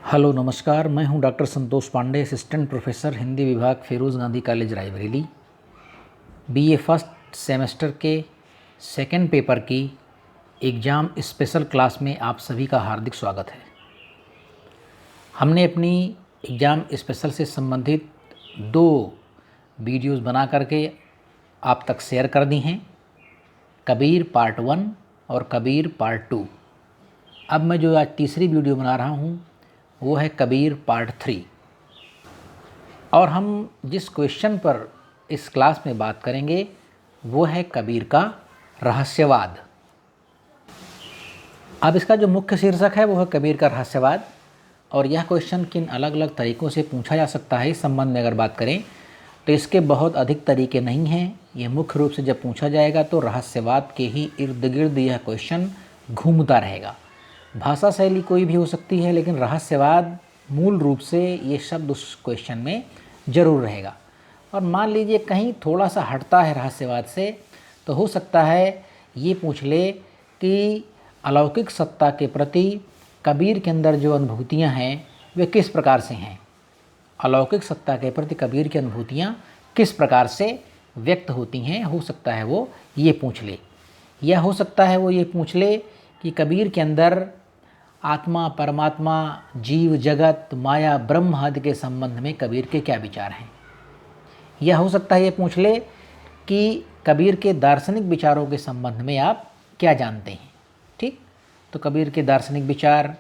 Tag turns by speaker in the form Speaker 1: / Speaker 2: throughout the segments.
Speaker 1: Hello नमस्कार, मैं हूं doctor Santosh Pandey, assistant professor Hindi विभाग Firoz Gandhi college Raebareli. BA first semester के सेकंड पेपर की एग्ज़ाम स्पेशल क्लास में आप सभी का हार्दिक स्वागत है। हमने अपनी एग्ज़ाम स्पेशल से संबंधित 2 वीडियोस बना करके आप तक शेयर कर दी हैं, कबीर पार्ट 1 और कबीर पार्ट 2। अब मैं जो आज तीसरी वीडियो बना रहा हूँ वो है कबीर पार्ट 3। और हम जिस क्वेश्चन पर इस क्लास में बात करेंगे वो है कबीर का रहस्यवाद। अब इसका जो मुख्य शीर्षक है वो है कबीर का रहस्यवाद। और यह क्वेश्चन किन अलग अलग तरीक़ों से पूछा जा सकता है इस संबंध में अगर बात करें तो इसके बहुत अधिक तरीके नहीं हैं। ये मुख्य रूप से जब पूछा जाएगा तो रहस्यवाद के ही इर्द गिर्द यह क्वेश्चन घूमता रहेगा। भाषा शैली कोई भी हो सकती है, लेकिन रहस्यवाद मूल रूप से ये शब्द उस क्वेश्चन में ज़रूर रहेगा। और मान लीजिए कहीं थोड़ा सा हटता है रहस्यवाद से तो हो सकता है ये पूछ ले कि अलौकिक सत्ता के प्रति कबीर के अंदर जो अनुभूतियाँ हैं वे किस प्रकार से हैं। अलौकिक सत्ता के प्रति कबीर की अनुभूतियाँ किस प्रकार से व्यक्त होती हैं, हो सकता है वो ये पूछ ले। या हो सकता है वो ये पूछ ले कि कबीर के अंदर आत्मा, परमात्मा, जीव जगत, माया, ब्रह्म आदि के संबंध में कबीर के क्या विचार हैं। यह हो सकता है ये पूछ ले कि कबीर के दार्शनिक विचारों के संबंध में आप क्या जानते हैं। ठीक, तो कबीर के दार्शनिक विचार,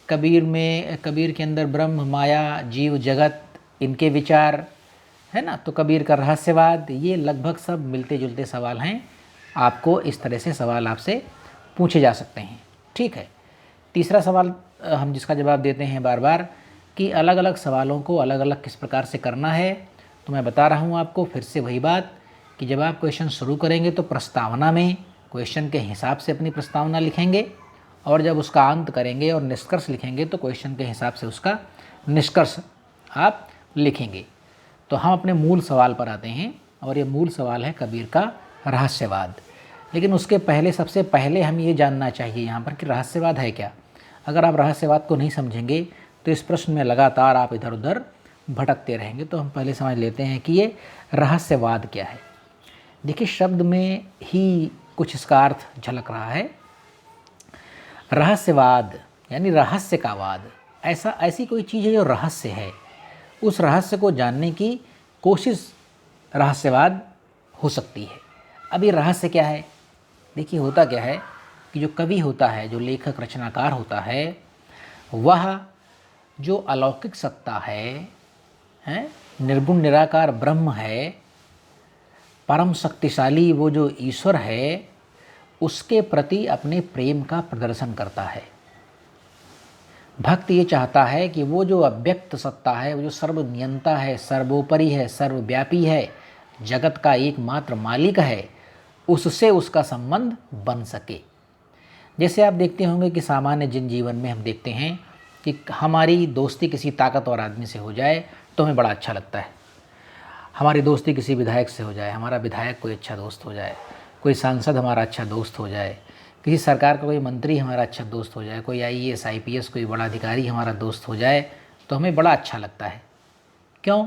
Speaker 1: कबीर के अंदर ब्रह्म, माया, जीव जगत, इनके विचार है ना। तो कबीर का रहस्यवाद, ये लगभग सब मिलते जुलते सवाल हैं। आपको इस तरह से सवाल आपसे पूछे जा सकते हैं। ठीक है, तीसरा सवाल हम जिसका जवाब देते हैं बार बार कि अलग अलग सवालों को अलग अलग किस प्रकार से करना है। तो मैं बता रहा हूँ आपको फिर से वही बात कि जब आप क्वेश्चन शुरू करेंगे तो प्रस्तावना में क्वेश्चन के हिसाब से अपनी प्रस्तावना लिखेंगे, और जब उसका अंत करेंगे और निष्कर्ष लिखेंगे तो क्वेश्चन के हिसाब से उसका निष्कर्ष आप लिखेंगे। तो हम अपने मूल सवाल पर आते हैं, और ये मूल सवाल है कबीर का रहस्यवाद। लेकिन उसके पहले, सबसे पहले हम ये जानना चाहिए यहाँ पर कि रहस्यवाद है क्या। अगर आप रहस्यवाद को नहीं समझेंगे तो इस प्रश्न में लगातार आप इधर उधर भटकते रहेंगे। तो हम पहले समझ लेते हैं कि ये रहस्यवाद क्या है। देखिए, शब्द में ही कुछ इसका अर्थ झलक रहा है। रहस्यवाद यानी रहस्य का वाद, ऐसी कोई चीज़ है जो रहस्य है, उस रहस्य को जानने की कोशिश रहस्यवाद हो सकती है। अब ये रहस्य क्या है? देखिए, होता क्या है कि जो कवि होता है, जो लेखक रचनाकार होता है, वह जो अलौकिक सत्ता है, निर्गुण निराकार ब्रह्म है, परम शक्तिशाली वो जो ईश्वर है, उसके प्रति अपने प्रेम का प्रदर्शन करता है। भक्त ये चाहता है कि वो जो अव्यक्त सत्ता है, वो जो सर्वनियंता है, सर्वोपरि है, सर्वव्यापी है, जगत का एकमात्र मालिक है, उससे उसका संबंध बन सके। जैसे आप देखते होंगे कि सामान्य जीवन में हम देखते हैं कि हमारी दोस्ती किसी ताकतवर आदमी से हो जाए तो हमें बड़ा अच्छा लगता है। हमारी दोस्ती किसी विधायक से हो जाए, हमारा विधायक कोई अच्छा दोस्त हो जाए, कोई सांसद हमारा अच्छा दोस्त हो जाए, किसी सरकार का कोई मंत्री हमारा अच्छा दोस्त हो जाए, कोई IAS IPS कोई बड़ा अधिकारी हमारा दोस्त हो जाए तो हमें बड़ा अच्छा लगता है। क्यों?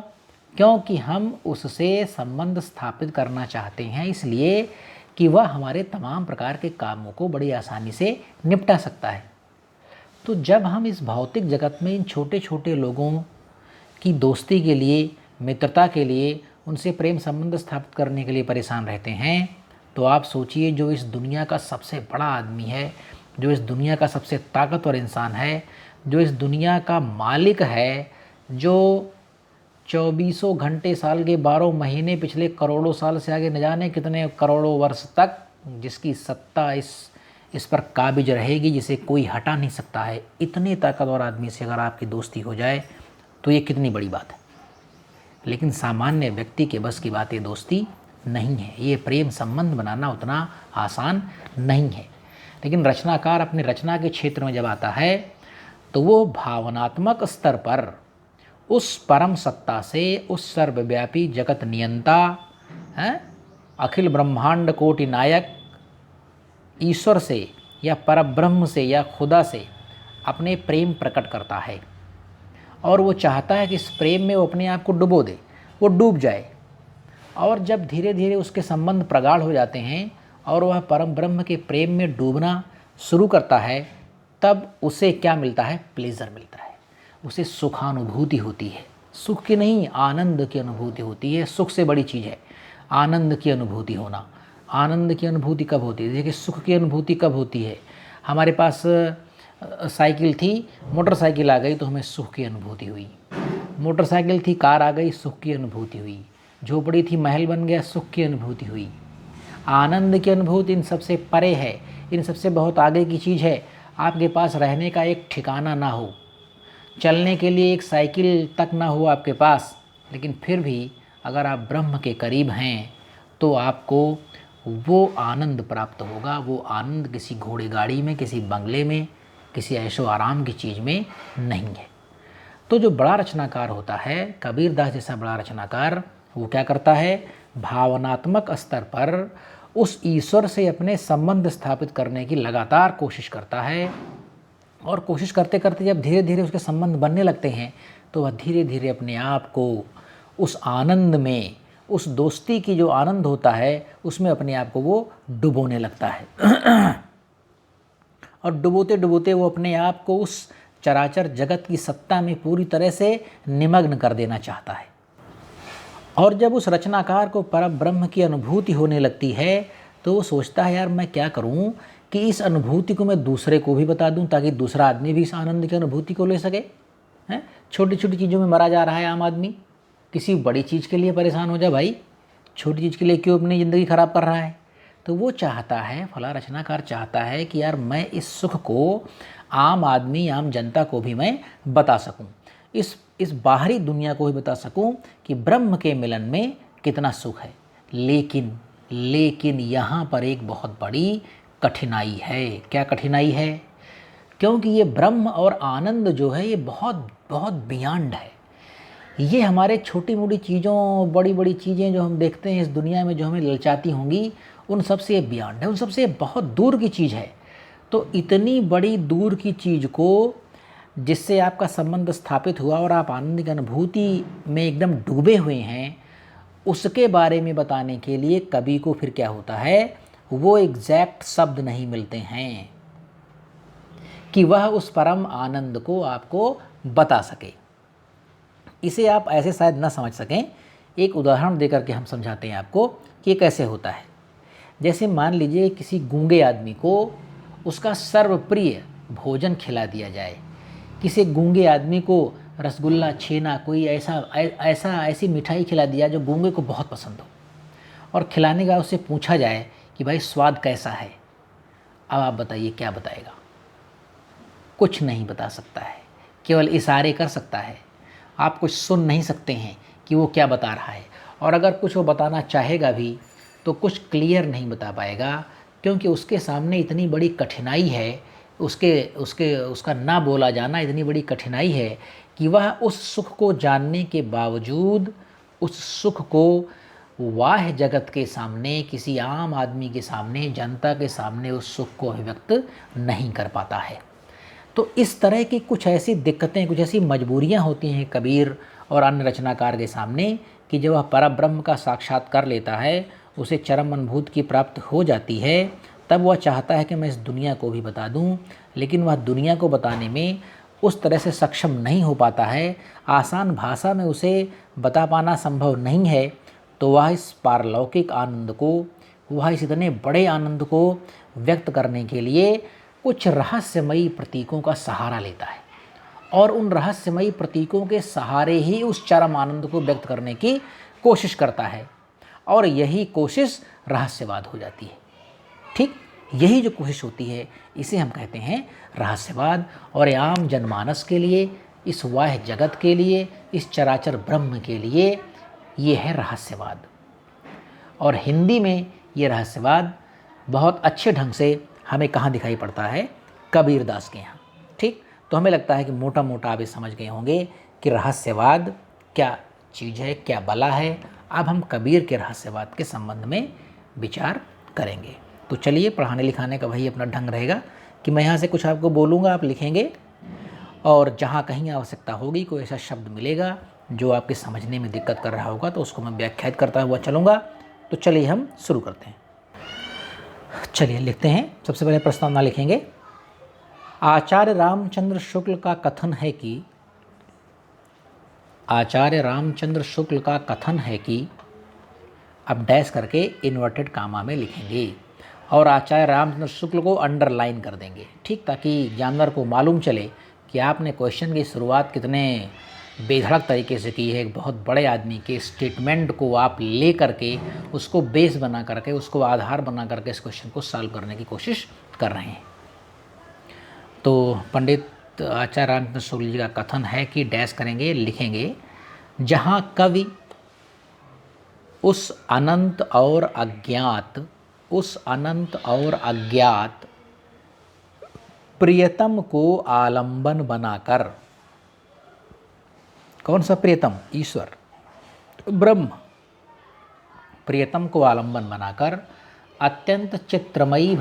Speaker 1: क्योंकि हम उससे संबंध स्थापित करना चाहते हैं, इसलिए कि वह हमारे तमाम प्रकार के कामों को बड़ी आसानी से निपटा सकता है। तो जब हम इस भौतिक जगत में इन छोटे छोटे लोगों की दोस्ती के लिए, मित्रता के लिए, उनसे प्रेम संबंध स्थापित करने के लिए परेशान रहते हैं, तो आप सोचिए जो इस दुनिया का सबसे बड़ा आदमी है, जो इस दुनिया का सबसे ताकतवर इंसान है, जो इस दुनिया का मालिक है, जो 24 घंटे साल के 12 महीने पिछले करोड़ों साल से आगे न जाने कितने करोड़ों वर्ष तक जिसकी सत्ता इस पर काबिज रहेगी, जिसे कोई हटा नहीं सकता है, इतने ताकतवर आदमी से अगर आपकी दोस्ती हो जाए तो ये कितनी बड़ी बात है। लेकिन सामान्य व्यक्ति के बस की बात ये दोस्ती नहीं है, ये प्रेम संबंध बनाना उतना आसान नहीं है। लेकिन रचनाकार अपने रचना के क्षेत्र में जब आता है तो वो भावनात्मक स्तर पर उस परम सत्ता से, उस सर्वव्यापी जगत नियंता, अखिल ब्रह्मांड कोटि नायक ईश्वर से या परब्रह्म से या खुदा से अपने प्रेम प्रकट करता है। और वो चाहता है कि इस प्रेम में वो अपने आप को डुबो दे, वो डूब जाए। और जब धीरे धीरे उसके संबंध प्रगाढ़ हो जाते हैं और वह परम ब्रह्म के प्रेम में डूबना शुरू करता है, तब उसे क्या मिलता है? प्लेजर मिलता है, उसे सुखानुभूति होती है। सुख की नहीं, आनंद की अनुभूति होती है। सुख से बड़ी चीज़ है आनंद की अनुभूति होना। आनंद की अनुभूति कब होती है? देखिए, सुख की अनुभूति कब होती है? हमारे पास साइकिल थी, मोटरसाइकिल आ गई तो हमें सुख की अनुभूति हुई। मोटरसाइकिल थी, कार आ गई, सुख की अनुभूति हुई। झोपड़ी थी, महल बन गया, सुख की अनुभूति हुई। आनंद की अनुभूति इन सबसे परे है, इन सबसे बहुत आगे की चीज़ है। आपके पास रहने का एक ठिकाना ना हो, चलने के लिए एक साइकिल तक ना हो आपके पास, लेकिन फिर भी अगर आप ब्रह्म के करीब हैं तो आपको वो आनंद प्राप्त होगा। वो आनंद किसी घोड़े गाड़ी में, किसी बंगले में, किसी ऐशो आराम की चीज़ में नहीं है। तो जो बड़ा रचनाकार होता है, कबीर दास जैसा बड़ा रचनाकार, वो क्या करता है? भावनात्मक स्तर पर उस ईश्वर से अपने संबंध स्थापित करने की लगातार कोशिश करता है। और कोशिश करते करते जब धीरे धीरे उसके संबंध बनने लगते हैं तो वह धीरे धीरे अपने आप को उस आनंद में, उस दोस्ती की जो आनंद होता है उसमें अपने आप को वो डुबोने लगता है। और डुबोते डुबोते वो अपने आप को उस चराचर जगत की सत्ता में पूरी तरह से निमग्न कर देना चाहता है। और जब उस रचनाकार को परब्रह्म की अनुभूति होने लगती है तो वो सोचता है, यार मैं क्या करूं कि इस अनुभूति को मैं दूसरे को भी बता दूं ताकि दूसरा आदमी भी इस आनंद की अनुभूति को ले सके। हैं, छोटी छोटी चीज़ों में मरा जा रहा है आम आदमी, किसी बड़ी चीज़ के लिए परेशान हो जा भाई, छोटी चीज़ के लिए क्यों अपनी ज़िंदगी ख़राब कर रहा है? तो वो चाहता है, फला रचनाकार चाहता है कि यार मैं इस सुख को आम आदमी, आम जनता को भी मैं बता सकूं, इस बाहरी दुनिया को भी बता सकूं कि ब्रह्म के मिलन में कितना सुख है। लेकिन यहाँ पर एक बहुत बड़ी कठिनाई है। क्या कठिनाई है? क्योंकि ये ब्रह्म और आनंद जो है ये बहुत बहुत बियॉन्ड है। ये हमारे छोटी मोटी चीज़ों, बड़ी बड़ी चीज़ें जो हम देखते हैं इस दुनिया में जो हमें ललचाती होंगी, उन सबसे ये बियॉन्ड है, उन सबसे बहुत दूर की चीज़ है। तो इतनी बड़ी दूर की चीज़ को जिससे आपका संबंध स्थापित हुआ और आप आनंद की अनुभूति में एकदम डूबे हुए हैं, उसके बारे में बताने के लिए कवि को फिर क्या होता है? वो एग्जैक्ट शब्द नहीं मिलते हैं कि वह उस परम आनंद को आपको बता सके। इसे आप ऐसे शायद ना समझ सकें, एक उदाहरण देकर के हम समझाते हैं आपको कि ये कैसे होता है। जैसे मान लीजिए किसी गूंगे आदमी को उसका सर्वप्रिय भोजन खिला दिया जाए, किसी गूंगे आदमी को रसगुल्ला, छेना, कोई ऐसी मिठाई खिला दिया जो गूंगे को बहुत पसंद हो, और खिलाने का उससे पूछा जाए कि भाई स्वाद कैसा है। अब आप बताइए क्या बताएगा? कुछ नहीं बता सकता है, केवल इशारे कर सकता है। आप कुछ सुन नहीं सकते हैं कि वो क्या बता रहा है, और अगर कुछ वो बताना चाहेगा भी तो कुछ क्लियर नहीं बता पाएगा, क्योंकि उसके सामने इतनी बड़ी कठिनाई है, उसका ना बोला जाना इतनी बड़ी कठिनाई है कि वह उस सुख को जानने के बावजूद उस सुख को वाह्य जगत के सामने, किसी आम आदमी के सामने, जनता के सामने उस सुख को अभिव्यक्त नहीं कर पाता है। तो इस तरह की कुछ ऐसी दिक्कतें, कुछ ऐसी मजबूरियां होती हैं कबीर और अन्य रचनाकार के सामने कि जब वह परब्रह्म का साक्षात कर लेता है, उसे चरम अनुभूति की प्राप्त हो जाती है, तब वह चाहता है कि मैं इस दुनिया को भी बता दूं, लेकिन वह दुनिया को बताने में उस तरह से सक्षम नहीं हो पाता है, आसान भाषा में उसे बता पाना संभव नहीं है। तो वह इस पारलौकिक आनंद को, वह इस इतने बड़े आनंद को व्यक्त करने के लिए कुछ रहस्यमयी प्रतीकों का सहारा लेता है, और उन रहस्यमयी प्रतीकों के सहारे ही उस चरम आनंद को व्यक्त करने की कोशिश करता है, और यही कोशिश रहस्यवाद हो जाती है। ठीक, यही जो कोशिश होती है इसे हम कहते हैं रहस्यवाद। और आम जनमानस के लिए, इस वाह्य जगत के लिए, इस चराचर ब्रह्म के लिए ये है रहस्यवाद। और हिंदी में ये रहस्यवाद बहुत अच्छे ढंग से हमें कहाँ दिखाई पड़ता है? कबीर दास के यहाँ। ठीक, तो हमें लगता है कि मोटा मोटा आप ये समझ गए होंगे कि रहस्यवाद क्या चीज़ है, क्या बला है। अब हम कबीर के रहस्यवाद के संबंध में विचार करेंगे। तो चलिए, पढ़ाने लिखाने का वही अपना ढंग रहेगा कि मैं यहाँ से कुछ आपको बोलूँगा, आप लिखेंगे, और जहाँ कहीं आवश्यकता होगी कोई ऐसा शब्द मिलेगा जो आपके समझने में दिक्कत कर रहा होगा तो उसको मैं व्याख्यात करता हुआ चलूँगा। तो चलिए हम शुरू करते हैं। चलिए लिखते हैं। सबसे पहले प्रस्तावना लिखेंगे। आचार्य रामचंद्र शुक्ल का कथन है कि अब डैश करके इन्वर्टेड कामा में लिखेंगे और आचार्य रामचंद्र शुक्ल को अंडरलाइन कर देंगे, ठीक, ताकि एग्जामिनर को मालूम चले कि आपने क्वेश्चन की शुरुआत कितने बेधड़क तरीके से की है। एक बहुत बड़े आदमी के स्टेटमेंट को आप ले करके उसको बेस बना करके, उसको आधार बना करके इस क्वेश्चन को सॉल्व करने की कोशिश कर रहे हैं। तो पंडित आचार्य रामचंद्र शुक्ल जी का कथन है कि डैश करेंगे, लिखेंगे, जहाँ कवि उस अनंत और अज्ञात प्रियतम को आलंबन बनाकर, कौन सा प्रियतम? ईश्वर, ब्रह्म, प्रियतम को आलंबन बनाकर अत्यंत चित्रमयी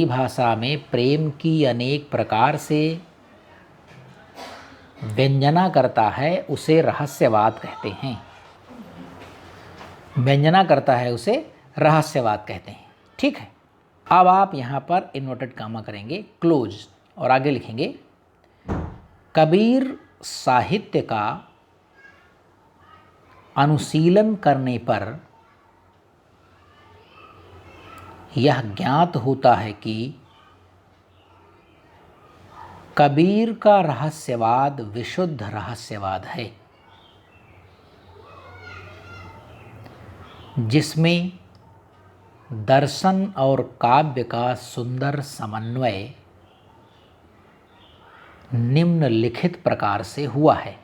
Speaker 1: भाषा में प्रेम की अनेक प्रकार से व्यंजना करता है, उसे रहस्यवाद कहते हैं। ठीक है। अब आप यहाँ पर इन्वर्टेड कामा करेंगे, क्लोज, और आगे लिखेंगे, कबीर साहित्य का अनुशीलन करने पर यह ज्ञात होता है कि कबीर का रहस्यवाद विशुद्ध रहस्यवाद है, जिसमें दर्शन और काव्य का सुंदर समन्वय निम्नलिखित प्रकार से हुआ है।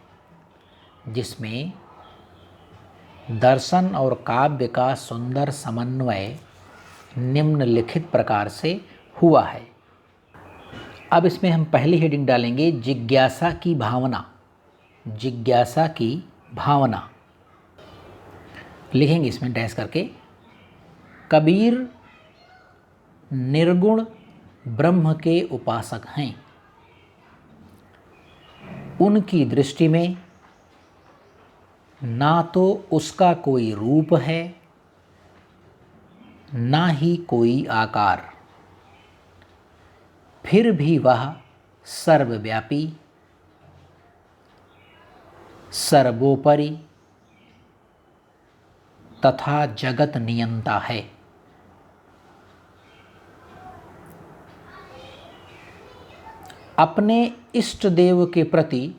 Speaker 1: अब इसमें हम पहली हेडिंग डालेंगे, जिज्ञासा की भावना। लिखेंगे इसमें डैश करके, कबीर निर्गुण ब्रह्म के उपासक हैं। उनकी दृष्टि में ना तो उसका कोई रूप है, ना ही कोई आकार, फिर भी वह सर्वव्यापी, सर्वोपरि तथा जगत नियंता है। अपने इष्ट देव के प्रति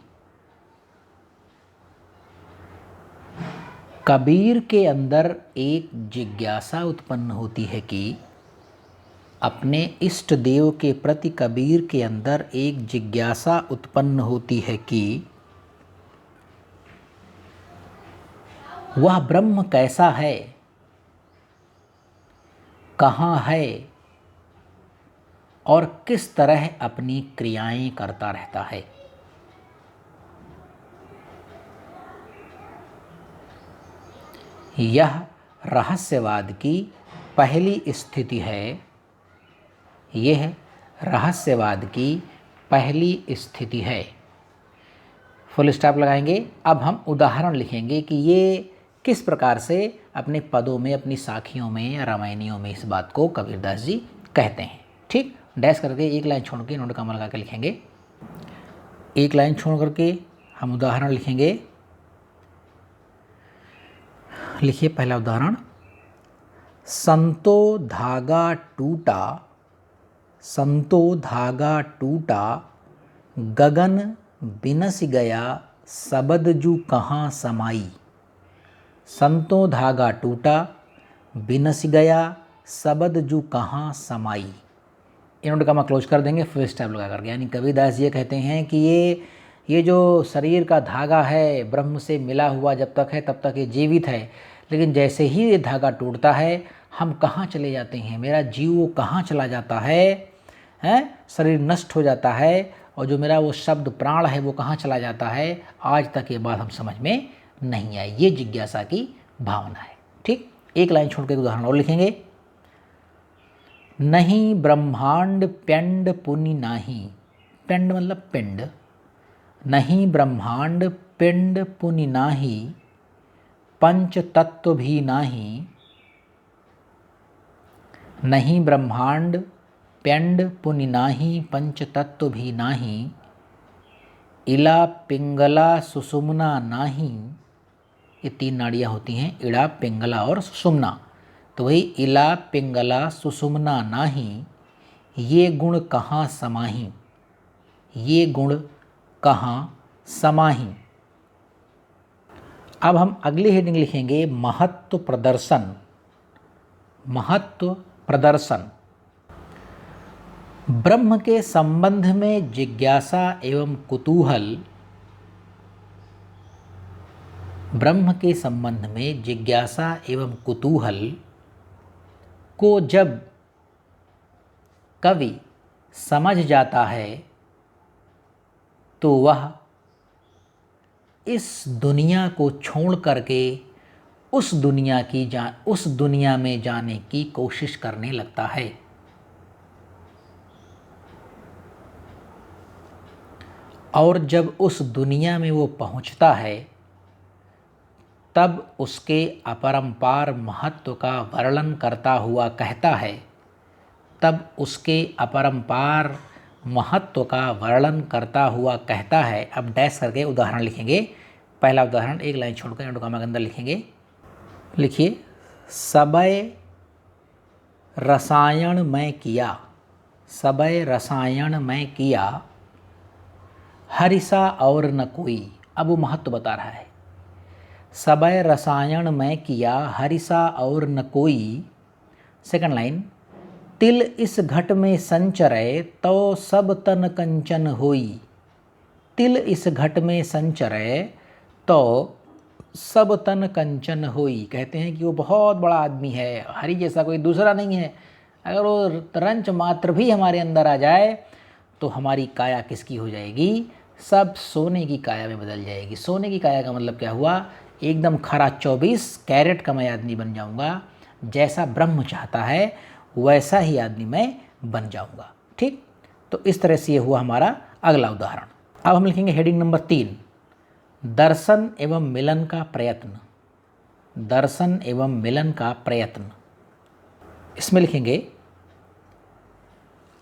Speaker 1: कबीर के अंदर एक जिज्ञासा उत्पन्न होती है कि वह ब्रह्म कैसा है, कहाँ है और किस तरह अपनी क्रियाएं करता रहता है। यह रहस्यवाद की पहली स्थिति है। फुल स्टॉप लगाएंगे। अब हम उदाहरण लिखेंगे कि ये किस प्रकार से अपने पदों में, अपनी साखियों में या रामायणियों में इस बात को कबीरदास जी कहते हैं। ठीक, डैश करके एक लाइन छोड़ के नोट कामा लगा के लिखेंगे। एक लाइन छोड़ करके हम उदाहरण लिखेंगे। लिखिए पहला उदाहरण, संतो धागा टूटा गगन बिनस गया सबद जू कहाँ समाई। संतो धागा टूटा बिनस गया सबद जू कहाँ समाई। इन्होंने कामा क्लोज कर देंगे फुल स्टॉप लगा करके। यानी कबीरदास ये कहते हैं कि ये जो शरीर का धागा है ब्रह्म से मिला हुआ जब तक है तब तक ये जीवित है, लेकिन जैसे ही ये धागा टूटता है हम कहाँ चले जाते हैं, मेरा जीव कहाँ चला जाता है, शरीर नष्ट हो जाता है और जो मेरा वो शब्द प्राण है वो कहाँ चला जाता है, आज तक ये बात हम समझ में नहीं आई। ये जिज्ञासा की भावना है। ठीक, एक लाइन छोड़ के उदाहरण और लिखेंगे। नहीं ब्रह्मांड पिंड पुनि नाही, पिंड मतलब पिंड, नहीं ब्रह्मांड पिंड पुनि नाही, पंच तत्व भी नाही, नहीं ब्रह्मांड पिंड पुनि नाही, पंच तत्व भी नाही, इला पिंगला सुषुम्ना नाही। ये 3 नाड़ियाँ होती हैं, इड़ा पिंगला और सुषुम्ना। तो वही इला पिंगला सुषुम्ना नाही, ये गुण कहाँ समाही, ये गुण कहाँ समाही। अब हम अगली हेडिंग लिखेंगे महत्व प्रदर्शन। महत्व प्रदर्शन। ब्रह्म के संबंध में जिज्ञासा एवं कुतूहल, ब्रह्म के संबंध में जिज्ञासा एवं कुतूहल को जब कवि समझ जाता है तो वह इस दुनिया को छोड़ करके उस दुनिया में जाने की कोशिश करने लगता है। और जब उस दुनिया में वो पहुंचता है तब उसके अपरंपार महत्व का वर्णन करता हुआ कहता है, तब उसके अपरंपार महत्व का वर्णन करता हुआ कहता है। अब डैश करके उदाहरण लिखेंगे। पहला उदाहरण, एक लाइन छोड़कर इंडोकामा के अंदर लिखेंगे। लिखिए, सबय रसायन में किया, सबय रसायन में किया, हरिसा और न कोई। अब वो महत्व बता रहा है। सबय रसायन में किया, हरिसा और न कोई। सेकंड लाइन, तिल इस घट में संचरे, तो सब तन कंचन होई। तिल इस घट में संचरे, तो सब तन कंचन होई। कहते हैं कि वो बहुत बड़ा आदमी है, हरि जैसा कोई दूसरा नहीं है। अगर वो रंच मात्र भी हमारे अंदर आ जाए तो हमारी काया किसकी हो जाएगी? सब सोने की काया में बदल जाएगी। सोने की काया का मतलब क्या हुआ? एकदम खरा 24 कैरेट का मैं आदमी बन जाऊंगा। जैसा ब्रह्म चाहता है वैसा ही आदमी मैं बन जाऊंगा। ठीक, तो इस तरह से ये हुआ हमारा अगला उदाहरण। अब हम लिखेंगे हेडिंग नंबर 3, दर्शन एवं मिलन का प्रयत्न। दर्शन एवं मिलन का प्रयत्न। इसमें लिखेंगे,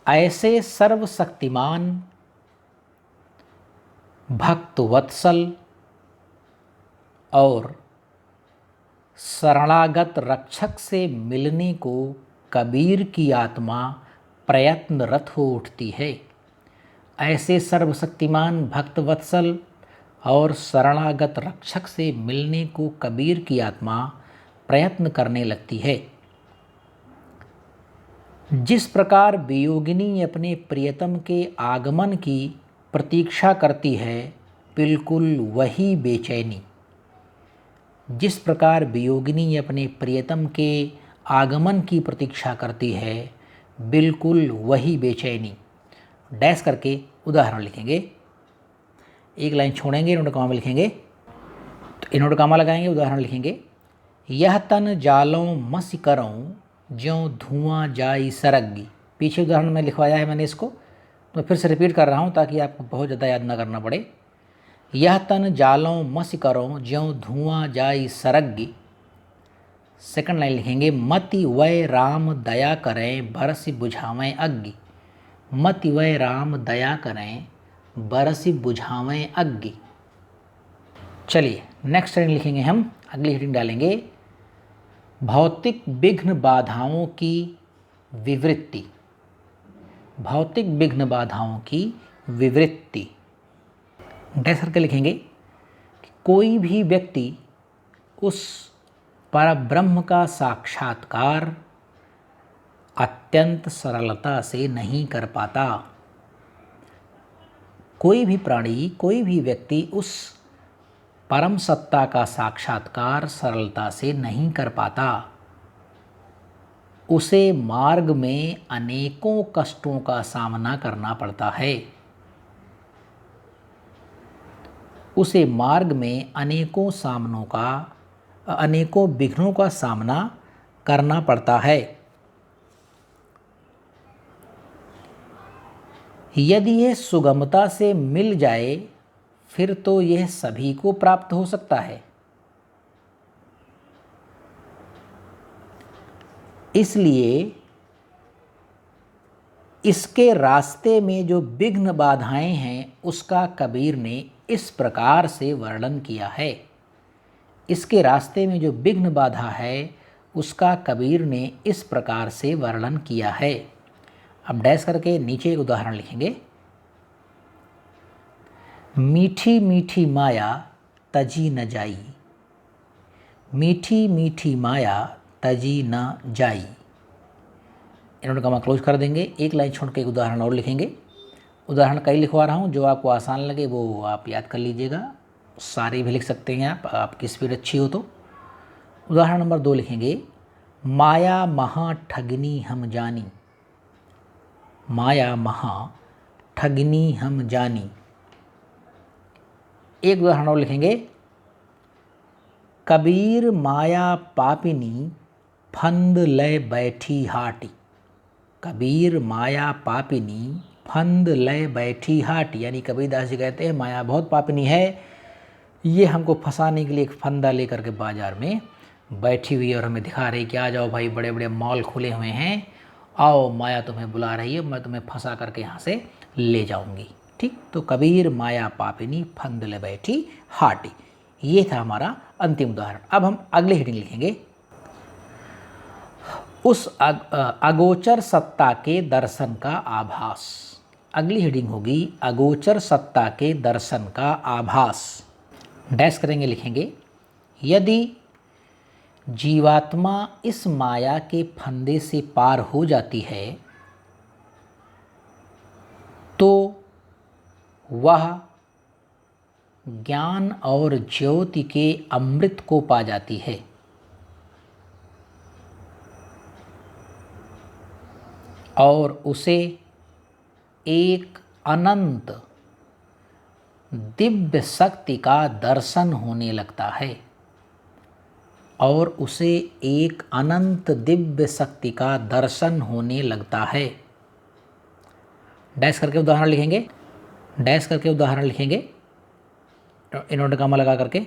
Speaker 1: ऐसे सर्वशक्तिमान भक्त वत्सल और शरणागत रक्षक से मिलने को कबीर की आत्मा प्रयत्नरत हो उठती है। ऐसे सर्वशक्तिमान भक्त वत्सल और शरणागत रक्षक से मिलने को कबीर की आत्मा प्रयत्न करने लगती है। जिस प्रकार वियोगिनी अपने प्रियतम के आगमन की प्रतीक्षा करती है, बिल्कुल वही बेचैनी। जिस प्रकार वियोगिनी अपने प्रियतम के आगमन की प्रतीक्षा करती है, बिल्कुल वही बेचैनी। डैश करके उदाहरण लिखेंगे। एक लाइन छोड़ेंगे, इनोडकामा में लिखेंगे, तो इनोडकामा लगाएंगे, उदाहरण लिखेंगे। यह तन जालों मस करों, ज्यों धुआं जाई सरगी। पीछे उदाहरण में लिखवाया है मैंने इसको, तो फिर से रिपीट कर रहा हूँ ताकि आपको बहुत ज़्यादा याद ना करना पड़े। यह तन जालों मस करों, ज्यों धुआं जाई सरगी। सेकंड लाइन लिखेंगे, मति वै राम दया करें, बरसि बुझावें अग्नि। मति वै राम दया करें, बरसि बुझावें अग्नि। चलिए नेक्स्ट हेडिंग लिखेंगे हम। अगली हेडिंग डालेंगे, भौतिक विघ्न बाधाओं की विवृत्ति। भौतिक विघ्न बाधाओं की विवृत्ति। डैश करके लिखेंगे कि कोई भी व्यक्ति उस परब्रह्म का साक्षात्कार अत्यंत सरलता से नहीं कर पाता। कोई भी प्राणी, कोई भी व्यक्ति उस परम सत्ता का साक्षात्कार सरलता से नहीं कर पाता। उसे मार्ग में अनेकों कष्टों का सामना करना पड़ता है। उसे मार्ग में अनेकों विघ्नों का सामना करना पड़ता है। यदि यह सुगमता से मिल जाए फिर तो यह सभी को प्राप्त हो सकता है। इसलिए इसके रास्ते में जो विघ्न बाधाएं हैं उसका कबीर ने इस प्रकार से वर्णन किया है। इसके रास्ते में जो विघ्न बाधा है उसका कबीर ने इस प्रकार से वर्णन किया है। अब डैश करके नीचे एक उदाहरण लिखेंगे। मीठी मीठी माया तजी न जाई, मीठी मीठी माया तजी न जाई। इन्होंने कमा क्लोज कर देंगे। एक लाइन छोड़ के एक उदाहरण और लिखेंगे। उदाहरण कई लिखवा रहा हूँ, जो आपको आसान लगे वो आप याद कर लीजिएगा। सारे भी लिख सकते हैं आपकी स्पीड अच्छी हो तो। उदाहरण नंबर 2 लिखेंगे। माया महा ठगनी हम जानी, माया महा ठगनी हम जानी। एक उदाहरण और लिखेंगे। कबीर माया पापिनी फंद लय बैठी हाटी, कबीर माया पापिनी फंद लय बैठी हाटी। यानी कबीरदास जी कहते हैं माया बहुत पापिनी है, ये हमको फंसाने के लिए एक फंदा लेकर के बाजार में बैठी हुई है और हमें दिखा रही कि आ जाओ भाई, बड़े बड़े मॉल खुले हुए हैं, आओ माया तुम्हें बुला रही है, मैं तुम्हें फंसा करके यहाँ से ले जाऊंगी। ठीक, तो कबीर माया पापिनी फंद ले बैठी हाटी, ये था हमारा अंतिम उदाहरण। अब हम अगले हेडिंग लिखेंगे। उस अगोचर सत्ता के दर्शन का आभास। अगली हेडिंग होगी अगोचर सत्ता के दर्शन का आभास। डैश करेंगे, लिखेंगे। यदि जीवात्मा इस माया के फंदे से पार हो जाती है तो वह ज्ञान और ज्योति के अमृत को पा जाती है। और उसे एक अनंत दिव्य शक्ति का दर्शन होने लगता है, और उसे एक अनंत दिव्य शक्ति का दर्शन होने लगता है। डैश करके उदाहरण लिखेंगे, डैश करके उदाहरण लिखेंगे इन्वर्टर कॉमा लगा करके।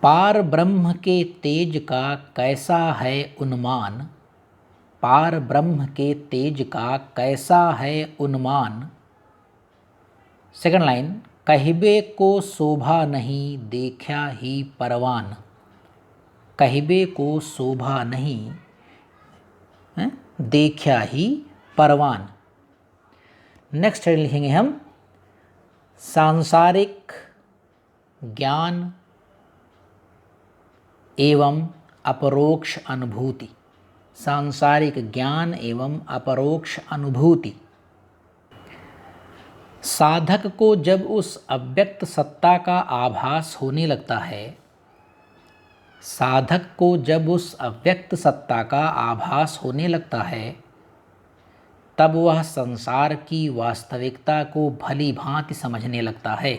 Speaker 1: पार ब्रह्म के तेज का कैसा है उन्मान, पार ब्रह्म के तेज का कैसा है उन्मान। सेकंड लाइन, कहिबे को शोभा नहीं देखा ही परवान, कहिबे को शोभा नहीं देखा ही परवान। नेक्स्ट हेडिंग लिखेंगे हम सांसारिक ज्ञान एवं अपरोक्ष अनुभूति, सांसारिक ज्ञान एवं अपरोक्ष अनुभूति। साधक को जब उस अव्यक्त सत्ता का आभास होने लगता है, साधक को जब उस अव्यक्त सत्ता का आभास होने लगता है, तब वह संसार की वास्तविकता को भली भांति समझने लगता है,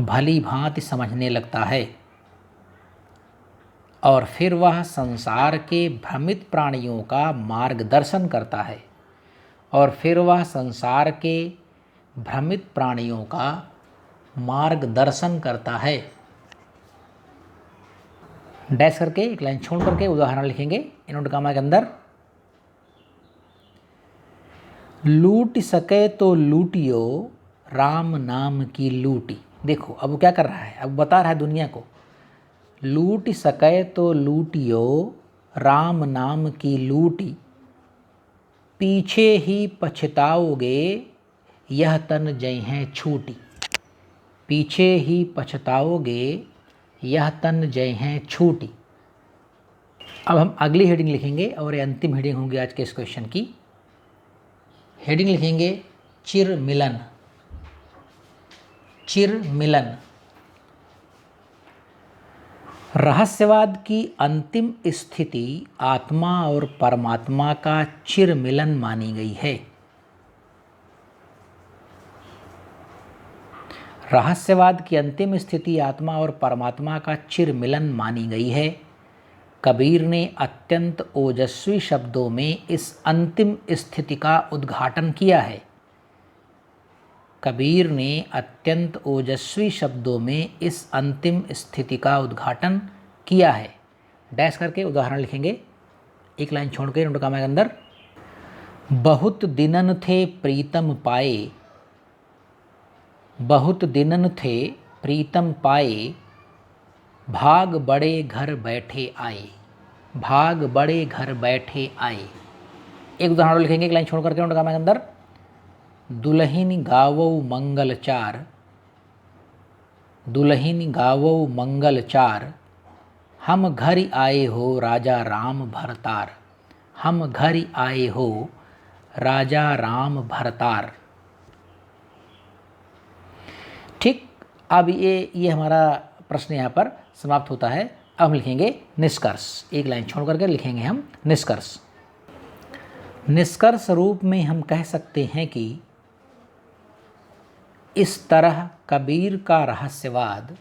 Speaker 1: भली भांति समझने लगता है। और फिर वह संसार के भ्रमित प्राणियों का मार्गदर्शन करता है, और फिर वह संसार के भ्रमित प्राणियों का मार्गदर्शन करता है। डैश करके एक लाइन छोड़ करके उदाहरण लिखेंगे इन्वर्टेड कॉमा के अंदर। लूट सके तो लूटियो राम नाम की लूटी। देखो अब वो क्या कर रहा है, अब बता रहा है दुनिया को, लूट सके तो लूटियो राम नाम की लूटी, पीछे ही पछताओगे यह तन जइहें छूटी, पीछे ही पछताओगे यह तन जइहें छूटी। अब हम अगली हेडिंग लिखेंगे और ये अंतिम हेडिंग होगी आज के इस क्वेश्चन की। हेडिंग लिखेंगे चिर मिलन, चिर मिलन। रहस्यवाद की अंतिम स्थिति आत्मा और परमात्मा का चिर मिलन मानी गई है। रहस्यवाद की अंतिम स्थिति आत्मा और परमात्मा का चिर मिलन मानी गई है। कबीर ने अत्यंत ओजस्वी शब्दों में इस अंतिम स्थिति का उद्घाटन किया है। कबीर ने अत्यंत ओजस्वी शब्दों में इस अंतिम स्थिति का उद्घाटन किया है। डैश करके उदाहरण लिखेंगे, एक लाइन छोड़ के नोट कामा के अंदर। बहुत दिनन थे प्रीतम पाए, बहुत दिनन थे प्रीतम पाए, भाग बड़े घर बैठे आए, भाग बड़े घर बैठे आए। एक उदाहरण लिखेंगे, एक लाइन छोड़ करके नोट कामा के अंदर। दुल्हिन गावो मंगल चार, दुल्हिन गावो मंगल चार, हम घर आए हो राजा राम भरतार, हम घर आए हो राजा राम भरतार। ठीक, अब ये हमारा प्रश्न यहाँ पर समाप्त होता है। अब हम लिखेंगे निष्कर्ष, एक लाइन छोड़ करके लिखेंगे हम निष्कर्ष। निष्कर्ष रूप में हम कह सकते हैं कि इस तरह कबीर का रहस्यवाद,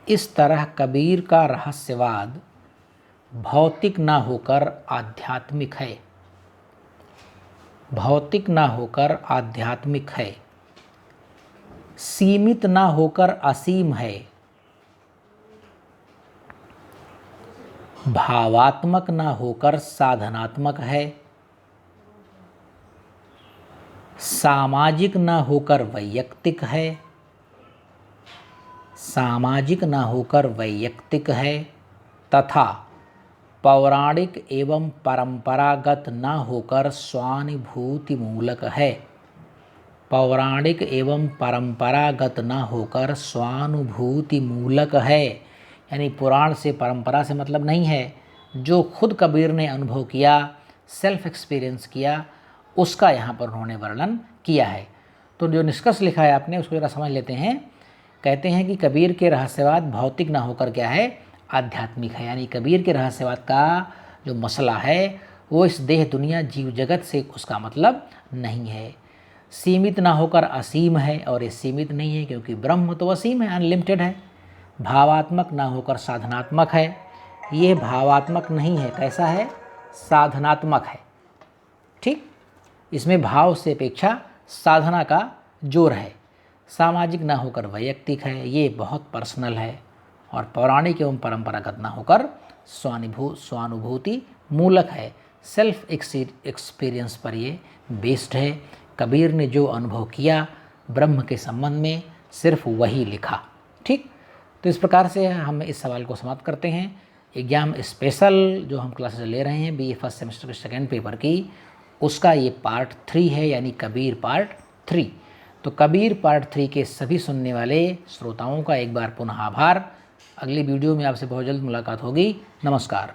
Speaker 1: इस तरह कबीर का रहस्यवाद भौतिक ना होकर आध्यात्मिक है, भौतिक ना होकर आध्यात्मिक है, सीमित ना होकर असीम है, भावात्मक ना होकर साधनात्मक है, सामाजिक ना होकर वैयक्तिक है, सामाजिक ना होकर वैयक्तिक है, तथा पौराणिक एवं परंपरागत न होकर स्वानुभूति मूलक है, पौराणिक एवं परंपरागत न होकर स्वानुभूति मूलक है। यानी पुराण से परंपरा से मतलब नहीं है, जो खुद कबीर ने अनुभव किया, सेल्फ एक्सपीरियंस किया, उसका यहाँ पर उन्होंने वर्णन किया है। तो जो निष्कर्ष लिखा है आपने उसको जरा समझ लेते हैं। कहते हैं कि कबीर के रहस्यवाद भौतिक ना होकर क्या है, आध्यात्मिक है। यानी कबीर के रहस्यवाद का जो मसला है वो इस देह दुनिया जीव जगत से उसका मतलब नहीं है। सीमित ना होकर असीम है, और ये सीमित नहीं है क्योंकि ब्रह्म तो असीम है, अनलिमिटेड है। भावात्मक ना होकर साधनात्मक है, ये भावात्मक नहीं है, कैसा है, साधनात्मक है। ठीक, इसमें भाव से अपेक्षा साधना का जोर है। सामाजिक ना होकर वैयक्तिक है, ये बहुत पर्सनल है। और पौराणिक एवं परंपरागत ना होकर स्वानुभूति मूलक है, सेल्फ एक्सपीरियंस पर ये बेस्ड है। कबीर ने जो अनुभव किया ब्रह्म के संबंध में सिर्फ वही लिखा। ठीक, तो इस प्रकार से हम इस सवाल को समाप्त करते हैं। एग्जाम स्पेशल जो हम क्लासेस ले रहे हैं BA फर्स्ट सेमेस्टर के सेकेंड पेपर की, उसका ये पार्ट 3 है, यानी कबीर पार्ट 3। तो कबीर पार्ट 3 के सभी सुनने वाले श्रोताओं का एक बार पुनः आभार। अगली वीडियो में आपसे बहुत जल्द मुलाकात होगी। नमस्कार।